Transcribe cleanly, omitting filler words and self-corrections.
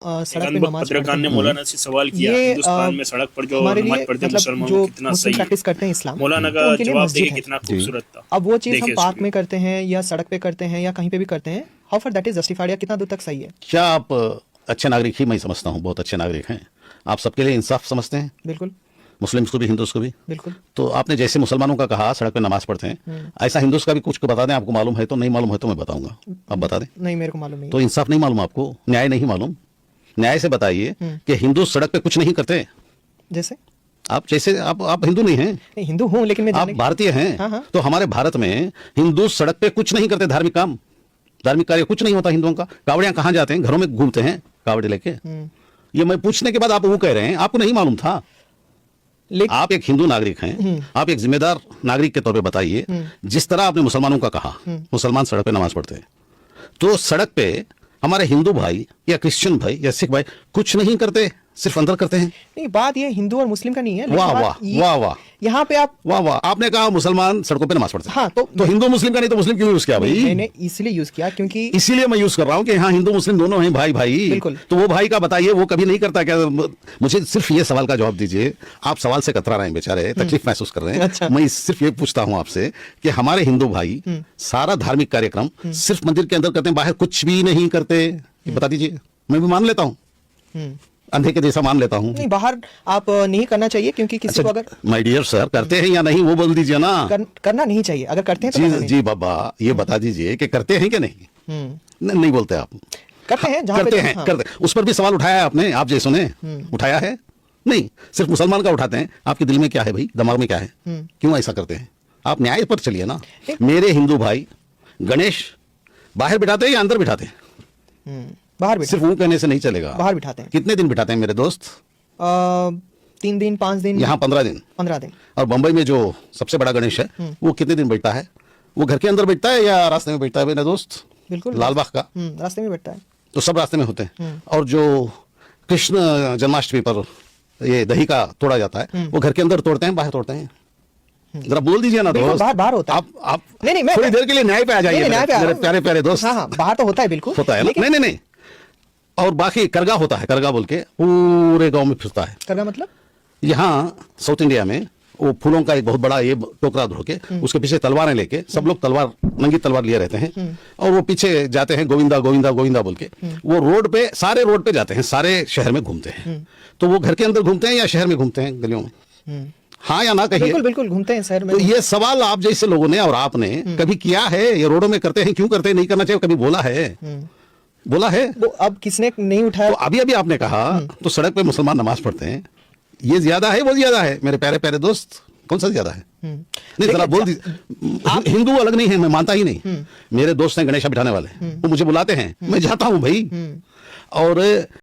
सड़क पे अनुभव नमाज पत्रकार पढ़ते ने हैं। मौलाना से सवाल किया, ये हिंदुस्तान में सड़क पर जो हमारे नमाज लिए पढ़ते मतलब मुसलमानों जो को कितना मुस्लिम सही है। प्रैक्टिस करते हैं इस्लाम, मौलाना तो का उनके लिए जवाब मस्जिद देखिए है। कितना खूबसूरत था। अब वो चीज़ हम देखिए पार्क इसको। में करते हैं या सड़क पे करते हैं या कहीं पे भी करते हैं, how for that is justified, या कितना दूर तक सही है? क्या आप अच्छे नागरिक ही मैं समझता हूँ, बहुत अच्छे नागरिक हैं आप, सबके लिए इंसाफ समझते हैं, बिल्कुल मुस्लिम्स को भी हिंदूस को भी। बिल्कुल। तो आपने जैसे मुसलमानों का कहा सड़क पे नमाज पढ़ते हैं, ऐसा हिंदूस का भी कुछ बता दें, आपको मालूम है तो, नहीं मालूम है तो मैं बताऊंगा, आप बता दें। नहीं, मेरे को मालूम नहीं। तो इंसाफ नहीं मालूम आपको, न्याय नहीं मालूम, न्याय से बताइए कि हिंदू सड़क पे कुछ नहीं करते। जैसे आप जैसे आप हिंदू नहीं हैं, नहीं, हिंदू हूँ लेकिन मैं आप भारतीय हैं। हाँ, हाँ। तो हमारे भारत में हिंदू सड़क पे कुछ नहीं करते, धार्मिक काम, धार्मिक कार्य कुछ नहीं होता हिंदुओं का। कावड़ियां कहाँ जाते हैं? घरों में घूमते हैं कावड़े लेके। ये मैं पूछने के बाद आप वो कह रहे हैं आपको नहीं मालूम था। आप एक हिंदू नागरिक हैं, आप एक जिम्मेदार नागरिक के तौर पे बताइए, जिस तरह आपने मुसलमानों का कहा मुसलमान सड़क पे नमाज पढ़ते हैं, तो सड़क पे हमारे हिंदू भाई या क्रिश्चियन भाई या सिख भाई कुछ नहीं करते, सिर्फ अंदर करते हैं। नहीं, बात ये हिंदू और मुस्लिम का नहीं है। वाह वाह वाह वाह, यहाँ पे आप वाह वाह, आपने कहा मुसलमान सड़कों पे नमाज पढ़ते हैं। हाँ, तो हिंदू मुस्लिम का नहीं तो मुस्लिम क्यों यूज किया भाई? मैंने इसलिए यूज किया क्योंकि इसीलिए मैं यूज कर रहा हूँ कि हाँ हिंदू मुस्लिम दोनों हैं भाई भाई। बिल्कुल। तो वो भाई का बताइए, वो कभी नहीं करता क्या? मुझे सिर्फ ये सवाल का जवाब दीजिए। आप सवाल से कतरा रहे हैं बेचारे, तकलीफ महसूस कर रहे हैं। अच्छा। मैं सिर्फ ये पूछता हूँ आपसे कि हमारे हिंदू भाई सारा धार्मिक कार्यक्रम सिर्फ मंदिर के अंदर करते हैं, बाहर कुछ भी नहीं करते, ये बता दीजिए। मैं भी मान लेता हूँ, अंधे के जैसा मान लेता हूँ। नहीं, बाहर आप नहीं करना चाहिए क्योंकि किसी को अगर माय डियर सर, करते हैं या नहीं वो बोल दीजिए ना। करना नहीं चाहिए, अगर करते हैं तो करना जी नहीं। जी बाबा, ये बता दीजिए कि करते हैं कि नहीं? नहीं बोलते आप। करते हैं जहाँ पे करते हैं, हाँ। करते। उस पर भी सवाल उठाया है आपने, आप जैसों ने उठाया है? नहीं, सिर्फ मुसलमान का उठाते हैं। आपके दिल में क्या है भाई, दिमाग में क्या है, क्यों ऐसा करते हैं? आप न्याय पर चलिए ना। मेरे हिंदू भाई गणेश बाहर बिठाते हैं या अंदर बिठाते हैं? बाहर बिठा, सिर्फ वो कहने से नहीं चलेगा, बाहर बिठाते हैं। कितने दिन बिठाते हैं मेरे दोस्त? 3 दिन 5 दिन, यहाँ 15 दिन। 15 दिन। और बंबई में जो सबसे बड़ा गणेश है वो कितने दिन बैठता है? वो घर के अंदर बैठता है या रास्ते में बैठता है मेरे दोस्त? बिल्कुल लालबाग का रास्ते में बैठता है। तो सब रास्ते में होते हैं। और जो कृष्ण जन्माष्टमी पर ये दही का तोड़ा जाता है, वो घर के अंदर तोड़ते हैं बाहर तोड़ते हैं? जरा बोल दीजिए ना दोस्त। बाहर होता है। आप नहीं, मैं थोड़ी देर के लिए न्याय पे आ जाइए मेरे प्यारे प्यारे दोस्त। हाँ, बाहर तो होता है, बिल्कुल होता है ना? नहीं। और बाकी करगा होता है, करगा बोल के पूरे गांव में फिरता है। करगा मतलब यहाँ साउथ इंडिया में वो फूलों का एक बहुत बड़ा ये टोकरा धो के उसके पीछे तलवारें लेके सब लोग तलवार, नंगी तलवार लिए रहते हैं, और वो पीछे जाते हैं गोविंदा गोविंदा गोविंदा बोल के। वो रोड पे, सारे रोड पे जाते हैं, सारे शहर में घूमते हैं। तो वो घर के अंदर घूमते हैं या शहर में घूमते हैं, गलियों में? हाँ या ना कहिए। बिल्कुल बिल्कुल घूमते हैं शहर में। तो ये सवाल आप जैसे लोगों ने और आपने कभी किया है? ये रोडों में करते हैं, क्यों करते हैं, नहीं करना चाहिए, कभी बोला है? बोला है? वो अब किसने नहीं उठाया? तो अभी अभी आपने कहा तो सड़क पे मुसलमान नमाज पढ़ते हैं, ये ज्यादा है वो ज्यादा है मेरे प्यारे प्यारे दोस्त? कौन सा ज्यादा है? नहीं जरा बोल दीजिए। हिंदू अलग नहीं है, मैं मानता ही नहीं। मेरे दोस्त हैं गणेशा बिठाने वाले, वो मुझे बुलाते हैं, मैं जाता हूं भाई। और